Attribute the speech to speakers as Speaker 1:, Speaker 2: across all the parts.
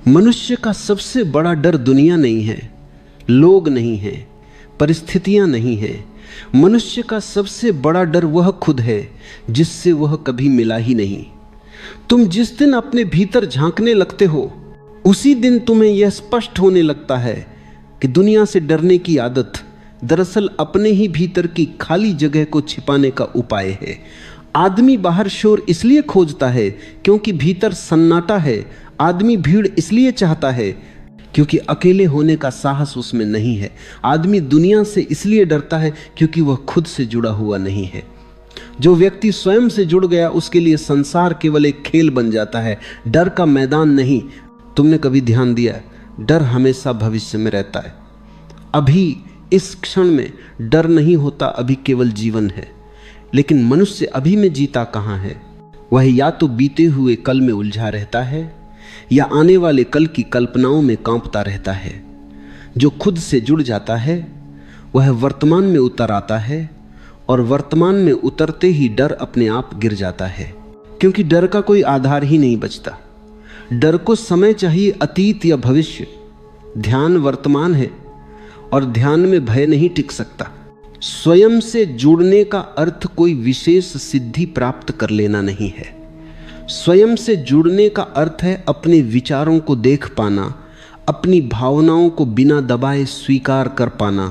Speaker 1: मनुष्य का सबसे बड़ा डर दुनिया नहीं है, लोग नहीं हैं, परिस्थितियां नहीं हैं। मनुष्य का सबसे बड़ा डर वह खुद है जिससे वह कभी मिला ही नहीं। तुम जिस दिन अपने भीतर झांकने लगते हो उसी दिन तुम्हें यह स्पष्ट होने लगता है कि दुनिया से डरने की आदत दरअसल अपने ही भीतर की खाली जगह को छिपाने का उपाय है। आदमी बाहर शोर इसलिए खोजता है क्योंकि भीतर सन्नाटा है। आदमी भीड़ इसलिए चाहता है क्योंकि अकेले होने का साहस उसमें नहीं है। आदमी दुनिया से इसलिए डरता है क्योंकि वह खुद से जुड़ा हुआ नहीं है। जो व्यक्ति स्वयं से जुड़ गया उसके लिए संसार केवल एक खेल बन जाता है, डर का मैदान नहीं। तुमने कभी ध्यान दिया, डर हमेशा भविष्य में रहता है। अभी इस क्षण में डर नहीं होता, अभी केवल जीवन है। लेकिन मनुष्य अभी में जीता कहाँ है? वह या तो बीते हुए कल में उलझा रहता है या आने वाले कल की कल्पनाओं में कांपता रहता है। जो खुद से जुड़ जाता है वह वर्तमान में उतर आता है और वर्तमान में उतरते ही डर अपने आप गिर जाता है, क्योंकि डर का कोई आधार ही नहीं बचता। डर को समय चाहिए, अतीत या भविष्य। ध्यान वर्तमान है और ध्यान में भय नहीं टिक सकता। स्वयं से जुड़ने का अर्थ कोई विशेष सिद्धि प्राप्त कर लेना नहीं है। स्वयं से जुड़ने का अर्थ है अपने विचारों को देख पाना, अपनी भावनाओं को बिना दबाए स्वीकार कर पाना,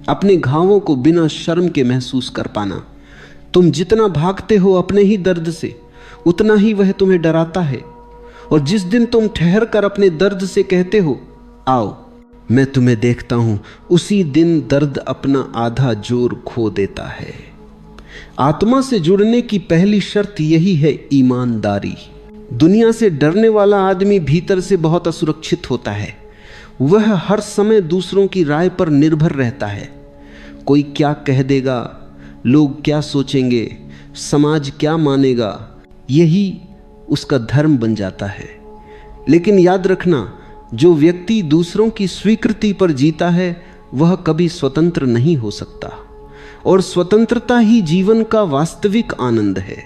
Speaker 1: अपने घावों को बिना शर्म के महसूस कर पाना। तुम जितना भागते हो अपने ही दर्द से, उतना ही वह तुम्हें डराता है। और जिस दिन तुम ठहर कर अपने दर्द से कहते हो, आओ मैं तुम्हें देखता हूं, उसी दिन दर्द अपना आधा जोर खो देता है। आत्मा से जुड़ने की पहली शर्त यही है, ईमानदारी। दुनिया से डरने वाला आदमी भीतर से बहुत असुरक्षित होता है। वह हर समय दूसरों की राय पर निर्भर रहता है। कोई क्या कह देगा, लोग क्या सोचेंगे, समाज क्या मानेगा, यही उसका धर्म बन जाता है। लेकिन याद रखना, जो व्यक्ति दूसरों की स्वीकृति पर जीता है वह कभी स्वतंत्र नहीं हो सकता, और स्वतंत्रता ही जीवन का वास्तविक आनंद है।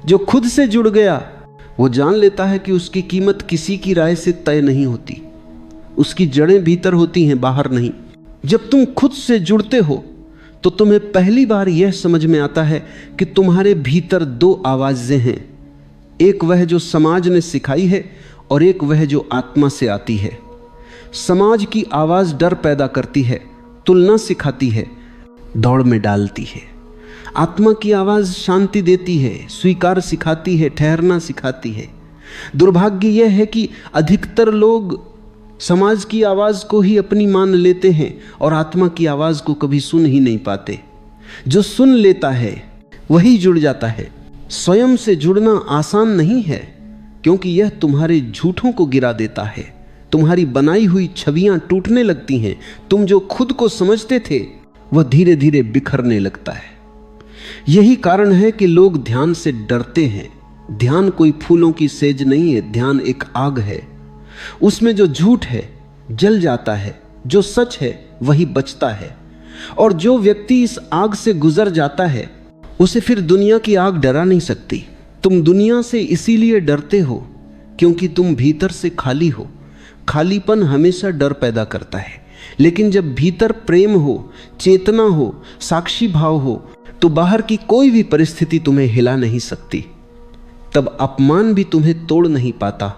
Speaker 1: जो खुद से जुड़ गया वो जान लेता है कि उसकी कीमत किसी की राय से तय नहीं होती। उसकी जड़ें भीतर होती हैं, बाहर नहीं। जब तुम खुद से जुड़ते हो तो तुम्हें पहली बार यह समझ में आता है कि तुम्हारे भीतर दो आवाजें हैं, एक वह जो समाज ने सिखाई है और एक वह जो आत्मा से आती है। समाज की आवाज डर पैदा करती है, तुलना सिखाती है, दौड़ में डालती है। आत्मा की आवाज शांति देती है, स्वीकार सिखाती है, ठहरना सिखाती है। दुर्भाग्य यह है कि अधिकतर लोग समाज की आवाज को ही अपनी मान लेते हैं और आत्मा की आवाज को कभी सुन ही नहीं पाते। जो सुन लेता है वही जुड़ जाता है। स्वयं से जुड़ना आसान नहीं है, क्योंकि यह तुम्हारे झूठों को गिरा देता है। तुम्हारी बनाई हुई छवियां टूटने लगती हैं। तुम जो खुद को समझते थे वह धीरे धीरे बिखरने लगता है। यही कारण है कि लोग ध्यान से डरते हैं। ध्यान कोई फूलों की सेज नहीं है, ध्यान एक आग है। उसमें जो झूठ है जल जाता है, जो सच है वही बचता है। और जो व्यक्ति इस आग से गुजर जाता है उसे फिर दुनिया की आग डरा नहीं सकती। तुम दुनिया से इसीलिए डरते हो क्योंकि तुम भीतर से खाली हो। खालीपन हमेशा डर पैदा करता है, लेकिन जब भीतर प्रेम हो, चेतना हो, साक्षी भाव हो, तो बाहर की कोई भी परिस्थिति तुम्हें हिला नहीं सकती। तब अपमान भी तुम्हें तोड़ नहीं पाता,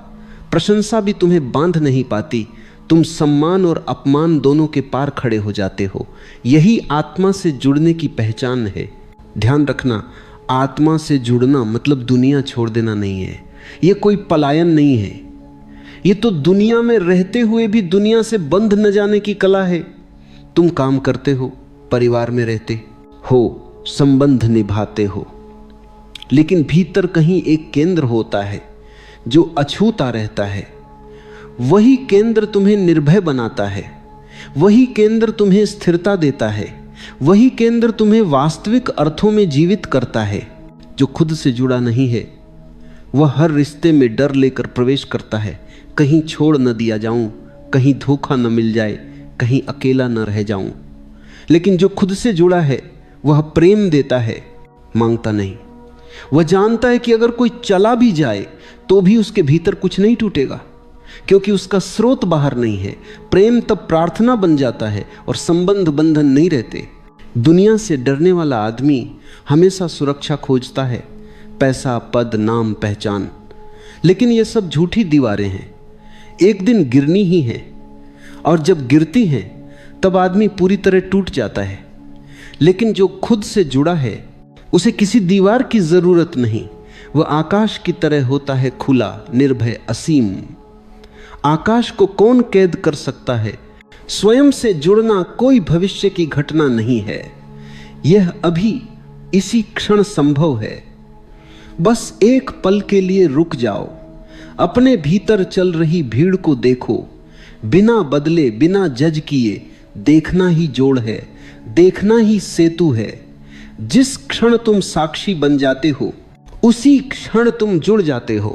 Speaker 1: प्रशंसा भी तुम्हें बांध नहीं पाती। तुम सम्मान और अपमान दोनों के पार खड़े हो जाते हो। यही आत्मा से जुड़ने की पहचान है। ध्यान रखना, आत्मा से जुड़ना मतलब दुनिया छोड़ देना नहीं है। यह कोई पलायन नहीं है। ये तो दुनिया में रहते हुए भी दुनिया से बंध न जाने की कला है। तुम काम करते हो, परिवार में रहते हो, संबंध निभाते हो, लेकिन भीतर कहीं एक केंद्र होता है जो अछूता रहता है। वही केंद्र तुम्हें निर्भय बनाता है, वही केंद्र तुम्हें स्थिरता देता है, वही केंद्र तुम्हें वास्तविक अर्थों में जीवित करता है। जो खुद से जुड़ा नहीं है वह हर रिश्ते में डर लेकर प्रवेश करता है, कहीं छोड़ न दिया जाऊं, कहीं धोखा न मिल जाए, कहीं अकेला न रह जाऊं। लेकिन जो खुद से जुड़ा है वह प्रेम देता है, मांगता नहीं। वह जानता है कि अगर कोई चला भी जाए तो भी उसके भीतर कुछ नहीं टूटेगा। क्योंकि उसका स्रोत बाहर नहीं है। प्रेम तब प्रार्थना बन जाता है और संबंध बंधन नहीं रहते। दुनिया से डरने वाला आदमी हमेशा सुरक्षा खोजता है, पैसा, पद, नाम, पहचान। लेकिन ये सब झूठी दीवारें हैं, एक दिन गिरनी ही है, और जब गिरती हैं तब आदमी पूरी तरह टूट जाता है। लेकिन जो खुद से जुड़ा है उसे किसी दीवार की जरूरत नहीं। वह आकाश की तरह होता है, खुला, निर्भय, असीम। आकाश को कौन कैद कर सकता है? स्वयं से जुड़ना कोई भविष्य की घटना नहीं है, यह अभी इसी क्षण संभव है। बस एक पल के लिए रुक जाओ, अपने भीतर चल रही भीड़ को देखो। बिना बदले, बिना जज किए, देखना ही जोड़ है, देखना ही सेतु है। जिस क्षण तुम साक्षी बन जाते हो उसी क्षण तुम जुड़ जाते हो,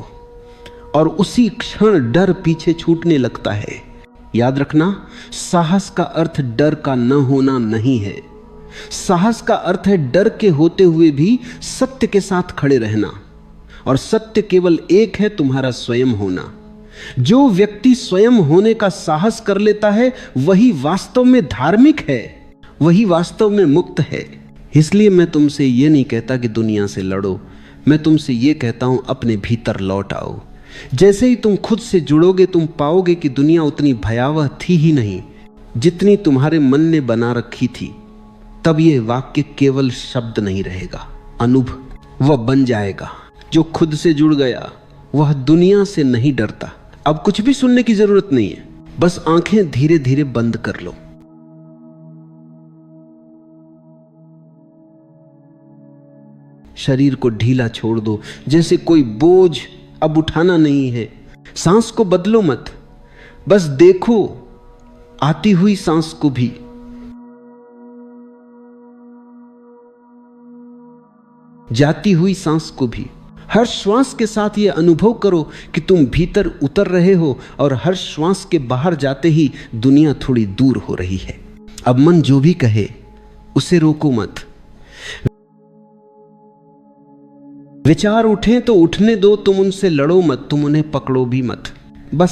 Speaker 1: और उसी क्षण डर पीछे छूटने लगता है। याद रखना, साहस का अर्थ डर का न होना नहीं है। साहस का अर्थ है डर के होते हुए भी सत्य के साथ खड़े रहना, और सत्य केवल एक है, तुम्हारा स्वयं होना। जो व्यक्ति स्वयं होने का साहस कर लेता है वही वास्तव में धार्मिक है, वही वास्तव में मुक्त है। इसलिए मैं तुमसे ये नहीं कहता कि दुनिया से लड़ो, मैं तुमसे ये कहता हूं अपने भीतर लौट आओ। जैसे ही तुम खुद से जुड़ोगे तुम पाओगे कि दुनिया उतनी भयावह थी ही नहीं जितनी तुम्हारे मन ने बना रखी थी। तब यह वाक्य केवल शब्द नहीं रहेगा, अनुभव वह बन जाएगा। जो खुद से जुड़ गया वह दुनिया से नहीं डरता। अब कुछ भी सुनने की जरूरत नहीं है, बस आंखें धीरे धीरे बंद कर लो। शरीर को ढीला छोड़ दो, जैसे कोई बोझ अब उठाना नहीं है। सांस को बदलो मत, बस देखो आती हुई सांस को भी। जाती हुई सांस को भी। हर श्वास के साथ यह अनुभव करो कि तुम भीतर उतर रहे हो, और हर श्वास के बाहर जाते ही दुनिया थोड़ी दूर हो रही है। अब मन जो भी कहे उसे रोको मत। विचार उठे तो उठने दो, तुम उनसे लड़ो मत, तुम उन्हें पकड़ो भी मत। बस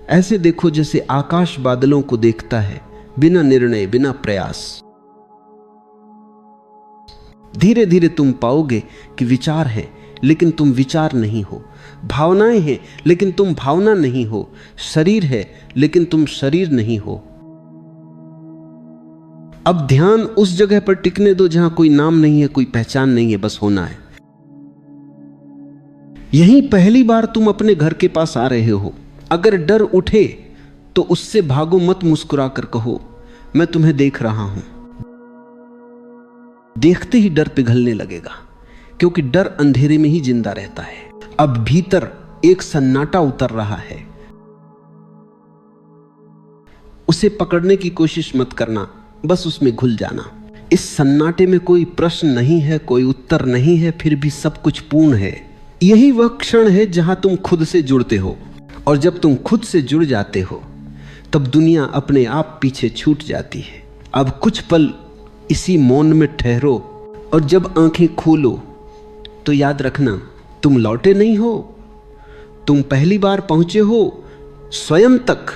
Speaker 1: ऐसे देखो जैसे आकाश बादलों को देखता है, बिना निर्णय, बिना प्रयास। धीरे धीरे तुम पाओगे कि विचार है लेकिन तुम विचार नहीं हो, भावनाएं हैं लेकिन तुम भावना नहीं हो, शरीर है लेकिन तुम शरीर नहीं हो। अब ध्यान उस जगह पर टिकने दो जहां कोई नाम नहीं है, कोई पहचान नहीं है, बस होना है। यही पहली बार तुम अपने घर के पास आ रहे हो। अगर डर उठे तो उससे भागो मत, मुस्कुरा कर कहो मैं तुम्हें देख रहा हूं। देखते ही डर पिघलने लगेगा, क्योंकि डर अंधेरे में ही जिंदा रहता है। अब भीतर एक सन्नाटा उतर रहा है, उसे पकड़ने की कोशिश मत करना, बस उसमें घुल जाना। इस सन्नाटे में कोई प्रश्न नहीं है, कोई उत्तर नहीं है, फिर भी सब कुछ पूर्ण है। यही वह क्षण है जहां तुम खुद से जुड़ते हो, और जब तुम खुद से जुड़ जाते हो तब दुनिया अपने आप पीछे छूट जाती है। अब कुछ पल इसी मौन में ठहरो, और जब आंखें खोलो तो याद रखना तुम लौटे नहीं हो, तुम पहली बार पहुंचे हो स्वयं तक।